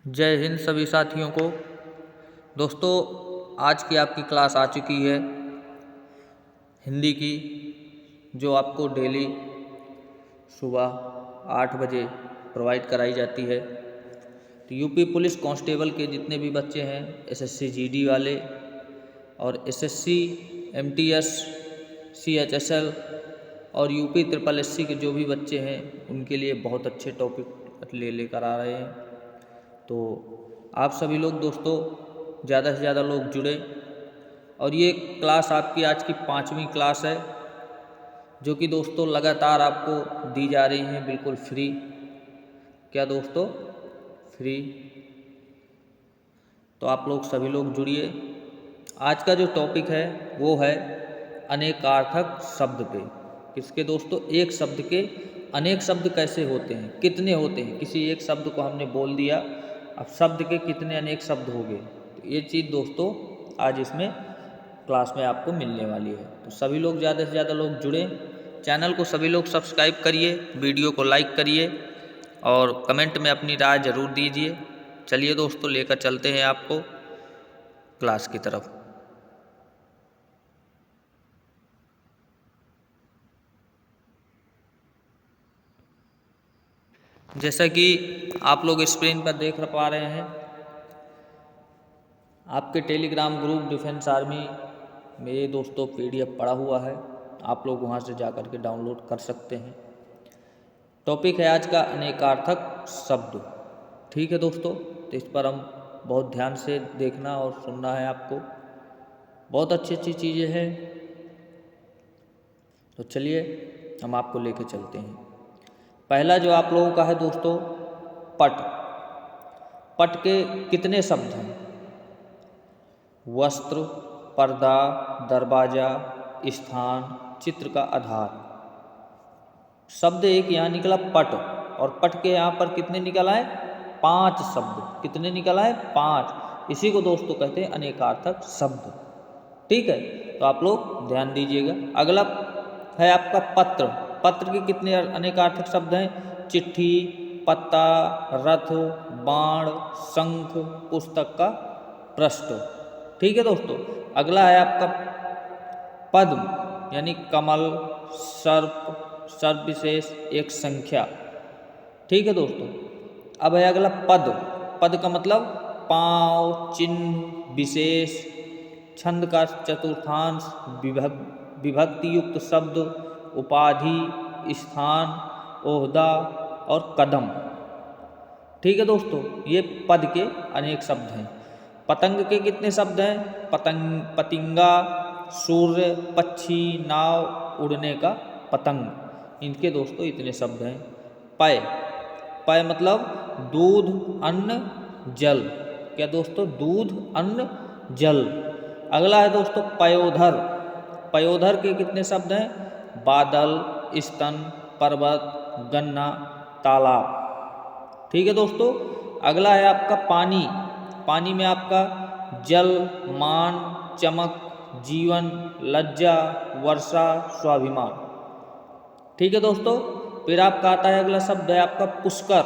जय हिंद सभी साथियों को। दोस्तों, आज की आपकी क्लास आ चुकी है हिंदी की, जो आपको डेली सुबह 8 बजे प्रोवाइड कराई जाती है। तो यूपी पुलिस कांस्टेबल के जितने भी बच्चे हैं, एसएससी जीडी वाले और एसएससी एमटीएस सीएचएसएल और यूपी ट्रिपल एससी के जो भी बच्चे हैं, उनके लिए बहुत अच्छे टॉपिक लेकर आ रहे हैं। तो आप सभी लोग दोस्तों ज़्यादा से ज़्यादा लोग जुड़े, और ये क्लास आपकी आज की 5वीं क्लास है, जो कि दोस्तों लगातार आपको दी जा रही हैं बिल्कुल फ्री। क्या दोस्तों? फ्री। तो आप लोग सभी लोग जुड़िए। आज का जो टॉपिक है वो है अनेकार्थक शब्द पे। किसके दोस्तों? एक शब्द के अनेक शब्द कैसे होते हैं, कितने होते हैं। किसी एक शब्द को हमने बोल दिया, अब शब्द के कितने अनेक शब्द हो गए। तो ये चीज़ दोस्तों आज इसमें क्लास में आपको मिलने वाली है। तो सभी लोग ज़्यादा से ज़्यादा लोग जुड़े, चैनल को सभी लोग सब्सक्राइब करिए, वीडियो को लाइक करिए और कमेंट में अपनी राय ज़रूर दीजिए। चलिए दोस्तों, लेकर चलते हैं आपको क्लास की तरफ। जैसा कि आप लोग स्क्रीन पर देख पा रहे हैं, आपके टेलीग्राम ग्रुप डिफेंस आर्मी में ये दोस्तों PDF पड़ा हुआ है। आप लोग वहाँ से जा कर के डाउनलोड कर सकते हैं। टॉपिक है आज का अनेकार्थक शब्द। ठीक है दोस्तों, तो इस पर हम बहुत ध्यान से देखना और सुनना है आपको। बहुत अच्छी अच्छी चीज़ें हैं। तो चलिए हम आपको लेके चलते हैं। पहला जो आप लोगों का है दोस्तों, पट। पट के कितने शब्द हैं? वस्त्र, पर्दा, दरवाजा, स्थान, चित्र का आधार। शब्द एक यहाँ निकला पट, और पट के यहाँ पर कितने निकल आए? 5 शब्द। कितने निकल आए? 5। इसी को दोस्तों कहते हैं अनेकार्थक शब्द। ठीक है, तो आप लोग ध्यान दीजिएगा। अगला है आपका पत्र। पत्र के कितने अनेकार्थक शब्द हैं? चिट्ठी, पत्ता, रथ, बाण, शंख, पुस्तक का पृष्ठ। ठीक है दोस्तों। अगला है आपका पद्म, यानी कमल, सर्प, सर्प विशेष, एक संख्या। ठीक है दोस्तों। अब है अगला पद। पद का मतलब पांव, चिन्ह, विशेष, छंद का चतुर्थांश, विभक्ति युक्त शब्द, उपाधि, स्थान, ओहदा और कदम। ठीक है दोस्तों, ये पद के अनेक शब्द हैं। पतंग के कितने शब्द हैं? पतंग, पतिंगा, सूर्य, पक्षी, नाव, उड़ने का पतंग। इनके दोस्तों इतने शब्द हैं। पय। पय मतलब दूध, अन्न, जल। क्या दोस्तों? दूध, अन्न, जल। अगला है दोस्तों पयोधर। पयोधर के कितने शब्द हैं? बादल, स्तन, पर्वत, गन्ना, तालाब। ठीक है दोस्तों। अगला है आपका पानी। पानी में आपका जल, मान, चमक, जीवन, लज्जा, वर्षा, स्वाभिमान। ठीक है दोस्तों। फिर आपका आता है अगला शब्द है आपका पुष्कर।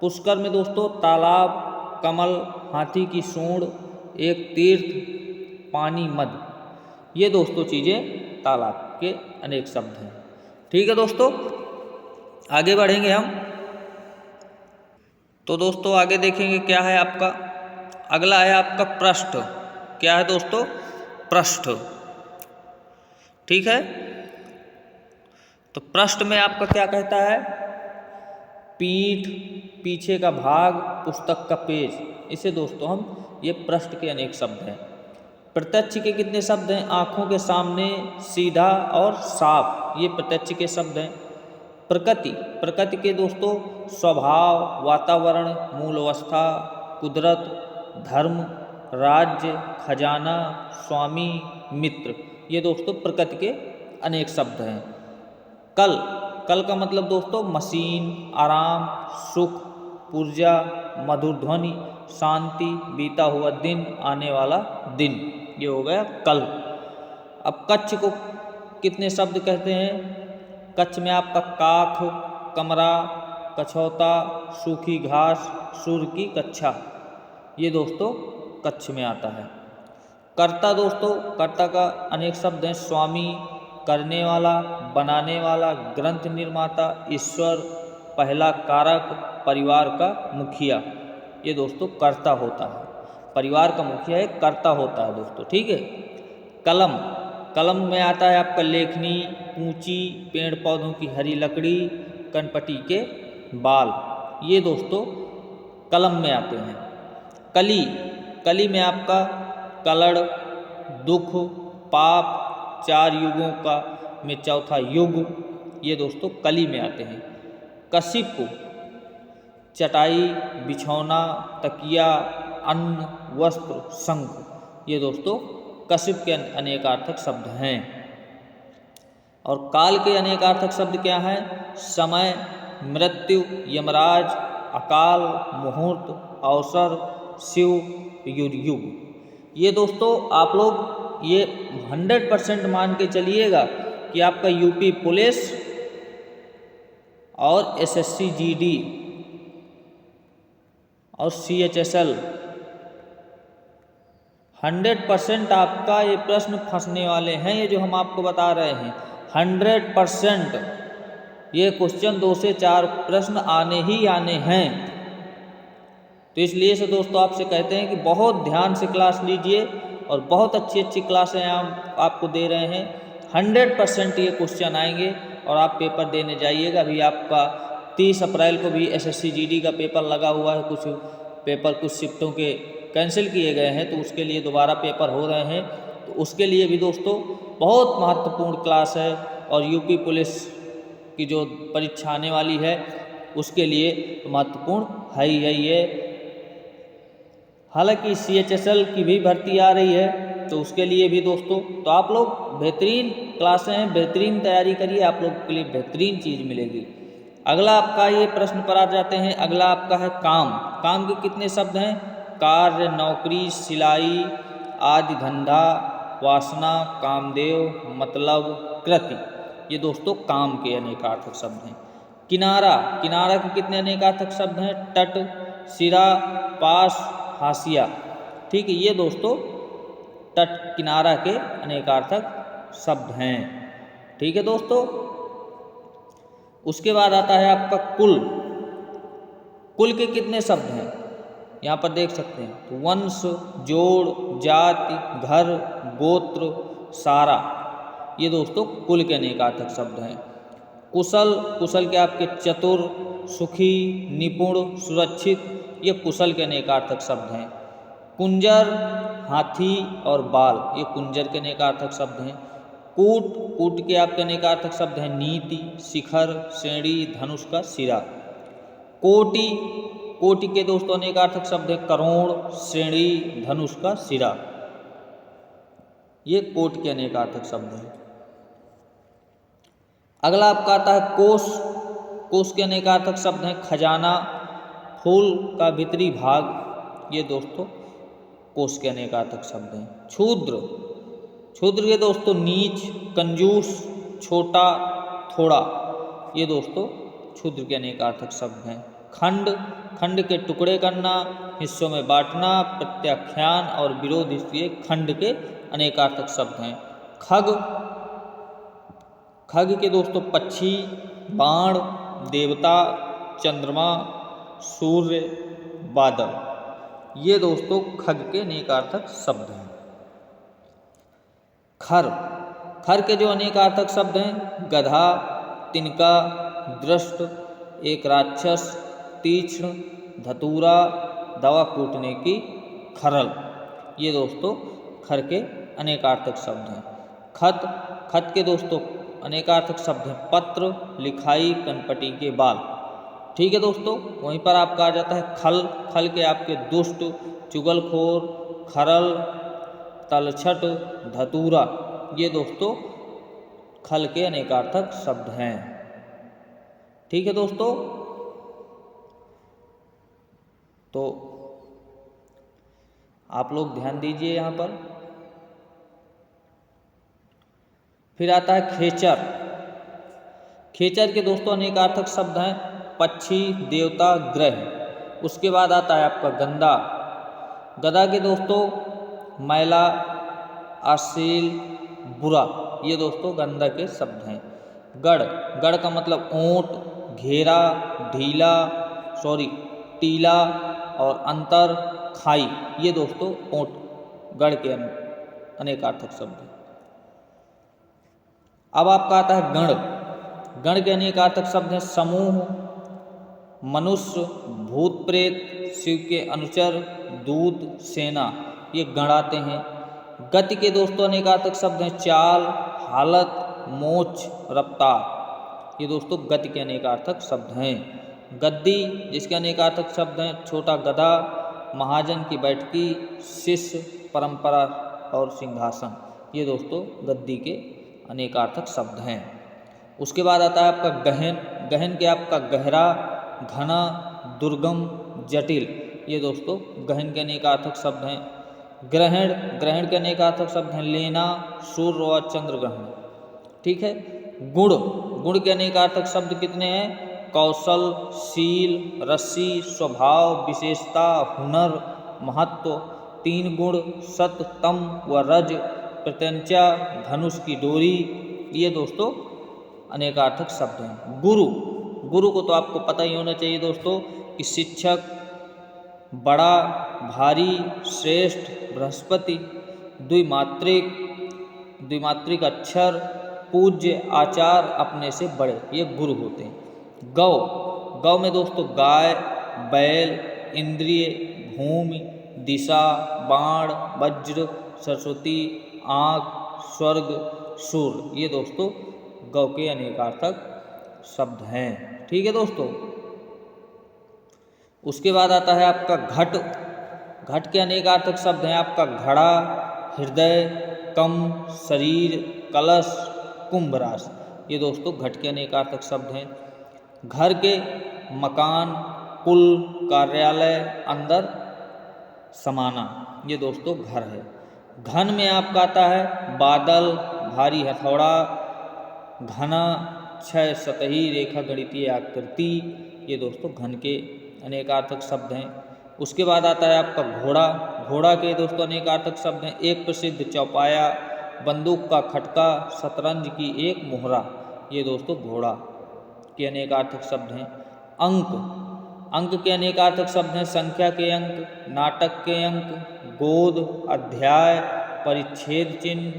पुष्कर में दोस्तों तालाब, कमल, हाथी की सूंड, एक तीर्थ, पानी, मद। ये दोस्तों चीज़ें तालाब के अनेक शब्द हैं। ठीक है दोस्तों, आगे बढ़ेंगे हम। तो दोस्तों आगे देखेंगे क्या है आपका। अगला है आपका पृष्ठ। क्या है दोस्तों? पृष्ठ। ठीक है। तो पृष्ठ में आपका क्या कहता है? पीठ, पीछे का भाग, पुस्तक का पेज। इसे दोस्तों हम ये पृष्ठ के अनेक शब्द हैं। प्रत्यक्ष के कितने शब्द हैं? आँखों के सामने, सीधा और साफ। ये प्रत्यक्ष के शब्द हैं। प्रकृति। प्रकृति के दोस्तों स्वभाव, वातावरण, मूल अवस्था, कुदरत, धर्म, राज्य, खजाना, स्वामी, मित्र। ये दोस्तों प्रकृति के अनेक शब्द हैं। कल। कल का मतलब दोस्तों मशीन, आराम, सुख, ऊर्जा, मधुर ध्वनि, शांति, बीता हुआ दिन, आने वाला दिन। ये हो गया कल। अब कच्छ को कितने शब्द कहते हैं? कच्छ में आपका काख, कमरा, कछौता, सूखी घास, सूर्य की कक्षा, ये दोस्तों कच्छ में आता है। कर्ता दोस्तों, कर्ता का अनेक शब्द हैं, स्वामी, करने वाला, बनाने वाला, ग्रंथ निर्माता, ईश्वर, पहला कारक, परिवार का मुखिया, ये दोस्तों कर्ता होता है। परिवार का मुखिया एक कर्ता होता है दोस्तों, ठीक है। कलम, कलम में आता है आपका लेखनी, कूंची, पेड़ पौधों की हरी लकड़ी, कनपटी के बाल, ये दोस्तों कलम में आते हैं। कली, कली में आपका कलड़, दुख, पाप, चार युगों का में चौथा युग, ये दोस्तों कली में आते हैं। कशिप, चटाई, बिछौना, तकिया, अन्न, वस्त्र, शंख, ये दोस्तों कशिप के अनेकार्थक शब्द हैं। और काल के अनेकार्थक शब्द क्या हैं? समय, मृत्यु, यमराज, अकाल, मुहूर्त, अवसर, शिव, युग। ये दोस्तों आप लोग ये 100% मान के चलिएगा कि आपका यूपी पुलिस और एसएससी जीडी और सीएचएसएल 100% आपका ये प्रश्न फंसने वाले हैं। ये जो हम आपको बता रहे हैं 100% ये क्वेश्चन 2 से 4 प्रश्न आने ही आने हैं। तो इसलिए से दोस्तों आपसे कहते हैं कि बहुत ध्यान से क्लास लीजिए और बहुत अच्छी अच्छी क्लासें हम आपको दे रहे हैं। 100% ये क्वेश्चन आएंगे और आप पेपर देने जाइएगा। अभी आपका 30 अप्रैल को भी एसएससी जीडी का पेपर लगा हुआ है। कुछ पेपर कुछ शिफ्टों के कैंसिल किए गए हैं, तो उसके लिए दोबारा पेपर हो रहे हैं। तो उसके लिए भी दोस्तों बहुत महत्वपूर्ण क्लास है। और यूपी पुलिस की जो परीक्षा आने वाली है उसके लिए महत्वपूर्ण है ही है ये। हालांकि सीएचएसएल की भी भर्ती आ रही है, तो उसके लिए भी दोस्तों तो आप लोग बेहतरीन क्लासें हैं, बेहतरीन तैयारी करिए, आप लोग के लिए बेहतरीन चीज़ मिलेगी। अगला आपका ये प्रश्न पर आ जाते हैं। अगला आपका है काम। काम के कितने शब्द हैं? कार्य, नौकरी, सिलाई, आदि, धंधा, वासना, कामदेव, मतलब, कृति, ये दोस्तों काम के अनेकार्थक शब्द हैं। किनारा, किनारा के कितने अनेकार्थक शब्द हैं? तट, सिरा, पास, हाशिया, ठीक है। ये दोस्तों तट, किनारा के अनेकार्थक शब्द हैं, ठीक है दोस्तों। उसके बाद आता है आपका कुल। कुल के कितने शब्द हैं? यहाँ पर देख सकते हैं, तो वंश, जोड़, जाति, घर, गोत्र, सारा, ये दोस्तों कुल के अनेकार्थक शब्द हैं। कुशल, कुशल के आपके चतुर, सुखी, निपुण, सुरक्षित, ये कुशल के अनेकार्थक शब्द हैं। कुंजर, हाथी और बाल, ये कुंजर के अनेकार्थक शब्द हैं। कूट, कूट के आपके अनेकार्थक शब्द हैं नीति, शिखर, श्रेणी, धनुष का सिरा। कोटि, कोटि के दोस्तों अनेकार्थक शब्द हैं करोड़, श्रेणी, धनुष का सिरा, ये कोट के अनेकार्थक शब्द हैं। अगला आपका आता है कोश। कोश के अनेकार्थक शब्द हैं खजाना, फूल का भीतरी भाग, ये दोस्तों कोश के अनेकार्थक शब्द हैं। क्षुद्र, क्षुद्र के दोस्तों नीच, कंजूस, छोटा, थोड़ा, ये दोस्तों क्षुद्र के अनेकार्थक शब्द हैं। खंड, खंड के टुकड़े करना, हिस्सों में बांटना, प्रत्याख्यान और विरोध, इसलिए खंड के अनेकार्थक शब्द हैं। खग, खग के दोस्तों पक्षी, बाण, देवता, चंद्रमा, सूर्य, बादल, ये दोस्तों खग के अनेकार्थक शब्द हैं। खर, खर के जो अनेकार्थक शब्द हैं गधा, तिनका, दृष्ट, एक राक्षस, तीक्ष्ण, धतूरा, दवा कूटने की खरल, ये दोस्तों खर के अनेकार्थक शब्द हैं। खत, खत के दोस्तों अनेकार्थक शब्द हैं पत्र, लिखाई, कनपटी के बाल, ठीक है दोस्तों। वहीं पर आपका आ जाता है खल। खल के आपके दुष्ट, चुगलखोर, खरल, तलछट, धतूरा, ये दोस्तों खल के अनेकार्थक शब्द हैं, ठीक है दोस्तों। तो आप लोग ध्यान दीजिए यहाँ पर। फिर आता है खेचर। खेचर के दोस्तों अनेकार्थक शब्द हैं पक्षी, देवता, ग्रह। उसके बाद आता है आपका गंदा। गदा के दोस्तों मैला, अश्लील, बुरा, ये दोस्तों गंदा के शब्द हैं। गढ़, गढ़ का मतलब ऊंट, घेरा, ढीला, टीला और अंतर, खाई, ये दोस्तों ऊंट गढ़ के अनेकार्थक शब्द हैं। अब आपका आता है गण। गण के अनेकार्थक शब्द हैं समूह, मनुष्य, भूत प्रेत, शिव के अनुचर, दूत, सेना, ये गण आते हैं। गति के दोस्तों अनेकार्थक शब्द हैं चाल, हालत, मोच, रफ्तार, ये दोस्तों गति के अनेकार्थक शब्द हैं। गद्दी, जिसके अनेकार्थक शब्द हैं छोटा गधा, महाजन की बैठकी, शिष्य, परंपरा और सिंहासन, ये दोस्तों गद्दी के अनेकार्थक शब्द हैं। उसके बाद आता है आपका गहन। गहन के आपका गहरा, घना, दुर्गम, जटिल, ये दोस्तों गहन के अनेकार्थक शब्द हैं। ग्रहण, ग्रहण के अनेकार्थक शब्द हैं लेना, सूर्य और चंद्र ग्रहण, ठीक है। गुण, गुण के अनेकार्थक शब्द कितने हैं? कौशल, शील, रस्सी, स्वभाव, विशेषता, हुनर, महत्व, 3 गुण, सत्य, तम व रज, प्रत्यंचा, धनुष की डोरी, ये दोस्तों अनेकार्थक शब्द हैं। गुरु, गुरु को तो आपको पता ही होना चाहिए दोस्तों कि शिक्षक, बड़ा, भारी, श्रेष्ठ, बृहस्पति, द्विमात्रिक, द्विमात्रिक अक्षर, पूज्य, आचार, अपने से बड़े, ये गुरु होते हैं। गौ, गौ में दोस्तों गाय, बैल, इंद्रिय, भूमि, दिशा, बाण, वज्र, सरस्वती, आँख, स्वर्ग, सूर्य, ये दोस्तों गौ के अनेकार्थक शब्द हैं, ठीक है दोस्तों। उसके बाद आता है आपका घट। घट के अनेकार्थक शब्द हैं आपका घड़ा, हृदय, कम, शरीर, कलश, कुंभ राशि, ये दोस्तों घट के अनेकार्थक शब्द हैं। घर के मकान, कुल, कार्यालय, अंदर समाना, ये दोस्तों घर है। घन में आपका आता है बादल, भारी हथौड़ा, घना, क्षय, सतही, रेखा, गणितीय आकृति, ये दोस्तों घन के अनेकार्थक शब्द हैं। उसके बाद आता है आपका घोड़ा। घोड़ा के दोस्तों अनेकार्थक शब्द हैं एक प्रसिद्ध चौपाया, बंदूक का खटका, शतरंज की एक मोहरा, ये दोस्तों घोड़ा के अनेकार्थक शब्द हैं। अंक, अंक के अनेकार्थक शब्द हैं संख्या के अंक, नाटक के अंक, गोद, अध्याय, परिच्छेद चिन्ह,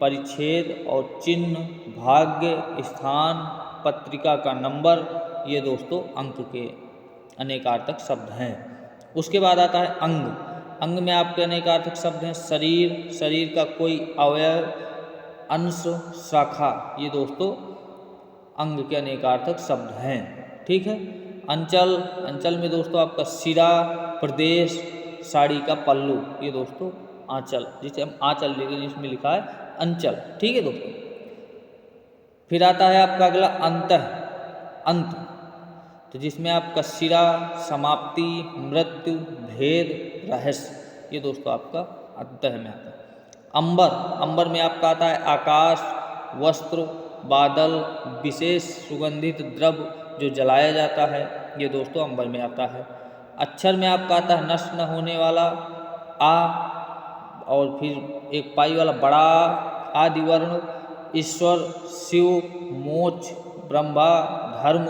परिच्छेद और चिन्ह, भाग्य, स्थान, पत्रिका का नंबर, ये दोस्तों अंक के अनेकार्थक शब्द हैं। उसके बाद आता है अंग। अंग में आपके अनेकार्थक शब्द हैं शरीर, शरीर का कोई अवयव, अंश, शाखा, ये दोस्तों अंग के अनेकार्थक शब्द हैं, ठीक है। अंचल, अंचल में दोस्तों आपका सिरा, प्रदेश, साड़ी का पल्लू, ये दोस्तों आंचल, जिसे हम आंचल लेकिन इसमें लिखा है अंचल, ठीक है दोस्तों। फिर आता है आपका अगला अंतः, अंत, तो जिसमें आपका सिरा, समाप्ति, मृत्यु, भेद, रहस्य, ये दोस्तों आपका अंतः में आता है। अंबर, अंबर में आपका आता है आकाश, वस्त्र, बादल, विशेष सुगंधित द्रव्य जो जलाया जाता है, ये दोस्तों अंबर में आता है। अक्षर में आपका आता है नष्ट न होने वाला आ, और फिर एक पाई वाला बड़ा आदि वर्ण, ईश्वर, शिव, मोक्ष, ब्रह्मा, धर्म,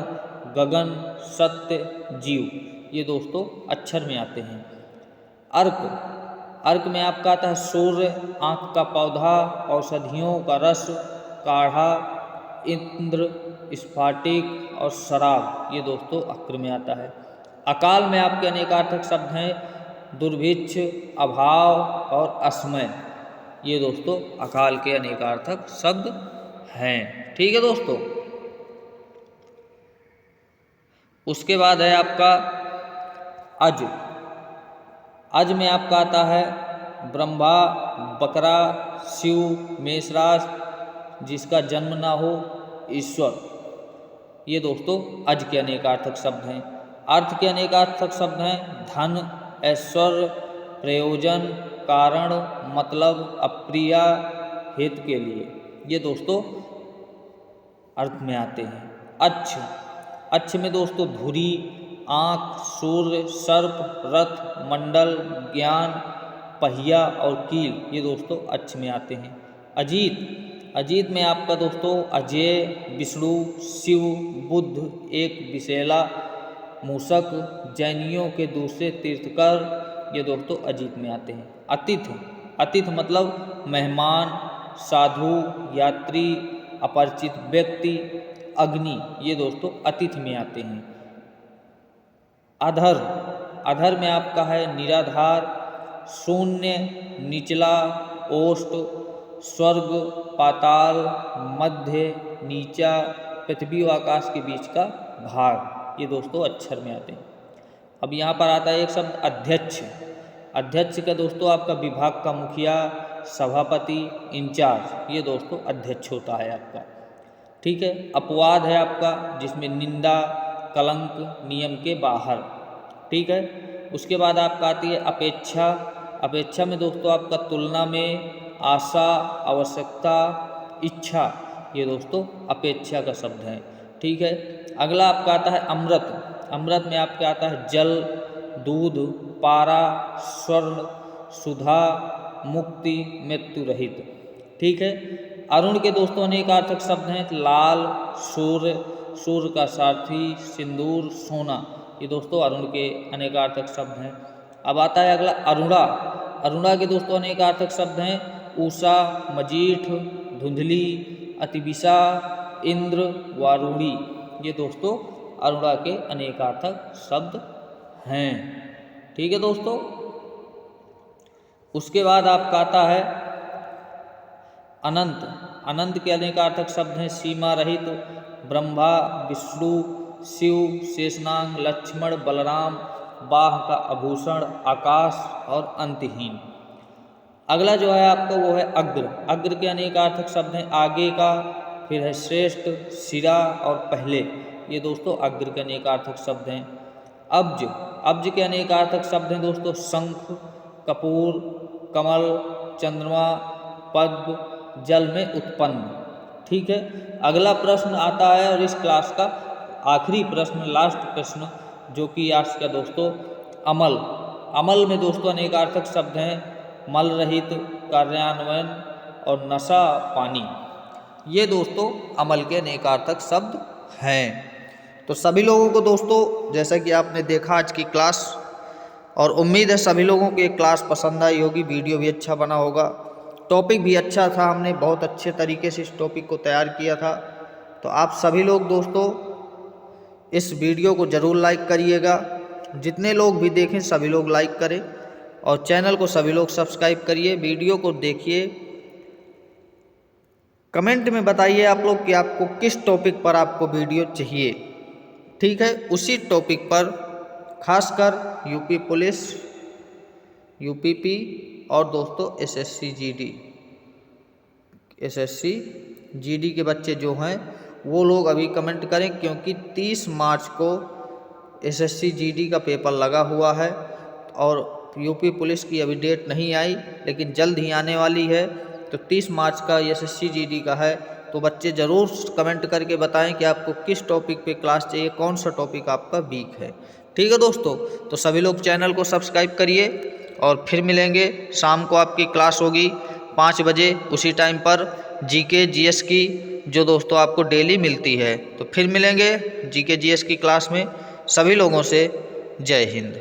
गगन, सत्य, जीव, ये दोस्तों अक्षर में आते हैं। अर्क, अर्क में आपका आता है सूर्य, आँख का पौधा, औषधियों का रस, काढ़ा, इंद्र, स्फाटिक और शराब, ये दोस्तों अक्र में आता है। अकाल में आपके अनेकार्थक शब्द हैं दुर्भिक्ष, अभाव और असमय, ये दोस्तों अकाल के अनेकार्थक शब्द हैं, ठीक है दोस्तों। उसके बाद है आपका अज। अज में आपका आता है ब्रह्मा, बकरा, शिव, मेषराज, जिसका जन्म ना हो, ईश्वर, ये दोस्तों अज के अनेकार्थक शब्द हैं। अर्थ के अनेकार्थक शब्द हैं धन, ऐश्वर्य, प्रयोजन, कारण, मतलब, अप्रिया, हेतु के लिए, ये दोस्तों अर्थ में आते हैं। अच्छ, अच्छ में दोस्तों धुरी, आँख, सूर्य, सर्प, रथ, मंडल, ज्ञान, पहिया और कील, ये दोस्तों अच्छ में आते हैं। अजीत, अजीत में आपका दोस्तों अजय, विष्णु, शिव, बुद्ध, एक विशेला, मूषक, जैनियों के दूसरे तीर्थकर, ये दोस्तों अजीत में आते हैं। अतिथि, अतिथि मतलब मेहमान, साधु, यात्री, अपरिचित व्यक्ति, अग्नि, ये दोस्तों अतिथि में आते हैं। अधर, अधर में आपका है निराधार, शून्य, निचला, ओष्ठ, स्वर्ग, पाताल, मध्य, नीचा, पृथ्वी और आकाश के बीच का भाग, ये दोस्तों अक्षर में आते हैं। अब यहाँ पर आता है एक शब्द अध्यक्ष। अध्यक्ष का दोस्तों आपका विभाग का मुखिया, सभापति, इंचार्ज, ये दोस्तों अध्यक्ष होता है आपका। ठीक है। अपवाद है आपका जिसमें निंदा, कलंक, नियम के बाहर। ठीक है। उसके बाद आपका आती है अपेक्षा। अपेक्षा में दोस्तों आपका तुलना में, आशा, आवश्यकता, इच्छा, ये दोस्तों अपेक्षा का शब्द है। ठीक है। अगला आपका आता है अमृत। अमृत में आपका आता है जल, दूध, पारा, स्वर्ण, सुधा, मुक्ति, मृत्यु रहित। ठीक है। अरुण के दोस्तों अनेकार्थक शब्द हैं, लाल, सूर्य, सूर्य का सारथी, सिंदूर, सोना, ये दोस्तों अरुण के अनेकार्थक शब्द हैं। अब आता है अगला अरुणा। अरुणा के दोस्तों अनेकार्थक शब्द हैं, उषा, मजीठ, धुंधली, अतिविषा, इंद्र, वारुणी, ये दोस्तों अरुणा के अनेकार्थक शब्द हैं। ठीक है दोस्तों। उसके बाद आपका आता है अनंत। अनंत के अनेकार्थक शब्द हैं, सीमा रहित, ब्रह्मा, विष्णु, शिव, शेषनाग, लक्ष्मण, बलराम, बाह का आभूषण, आकाश और अंतहीन। अगला जो है आपका वो है अग्र। अग्र के अनेकार्थक शब्द हैं, आगे का, फिर है श्रेष्ठ, सिरा और पहले, ये दोस्तों अग्र के अनेकार्थक शब्द हैं। अब्ज। अब्ज के अनेकार्थक शब्द हैं दोस्तों, शंख, कपूर, कमल, चंद्रमा, पद्म, जल में उत्पन्न। ठीक है। अगला प्रश्न आता है और इस क्लास का आखिरी प्रश्न, लास्ट प्रश्न, जो कि आज का दोस्तों अमल। अमल में दोस्तों अनेकार्थक शब्द हैं, मल रहित, कार्यान्वयन और नशा, पानी, ये दोस्तों अमल के अनेकार्थक शब्द हैं। तो सभी लोगों को दोस्तों जैसा कि आपने देखा आज की क्लास, और उम्मीद है सभी लोगों को ये क्लास पसंद आई होगी, वीडियो भी अच्छा बना होगा, टॉपिक भी अच्छा था, हमने बहुत अच्छे तरीके से इस टॉपिक को तैयार किया था। तो आप सभी लोग दोस्तों इस वीडियो को ज़रूर लाइक करिएगा, जितने लोग भी देखें सभी लोग लाइक करें, और चैनल को सभी लोग सब्सक्राइब करिए। वीडियो को देखिए, कमेंट में बताइए आप लोग कि आपको किस टॉपिक पर आपको वीडियो चाहिए। ठीक है। उसी टॉपिक पर खासकर यूपी पुलिस, यूपीपी और दोस्तों एसएससी जीडी के बच्चे जो हैं वो लोग अभी कमेंट करें, क्योंकि 30 मार्च को एसएससी जीडी का पेपर लगा हुआ है और यूपी पुलिस की अभी डेट नहीं आई, लेकिन जल्द ही आने वाली है। तो 30 मार्च का एसएससी जीडी का है, तो बच्चे ज़रूर कमेंट करके बताएं कि आपको किस टॉपिक पे क्लास चाहिए, कौन सा टॉपिक आपका वीक है। ठीक है दोस्तों। तो सभी लोग चैनल को सब्सक्राइब करिए, और फिर मिलेंगे शाम को, आपकी क्लास होगी 5 बजे उसी टाइम पर, जीके जीएस की, जो दोस्तों आपको डेली मिलती है। तो फिर मिलेंगे जीके जीएस की क्लास में। सभी लोगों से जय हिंद।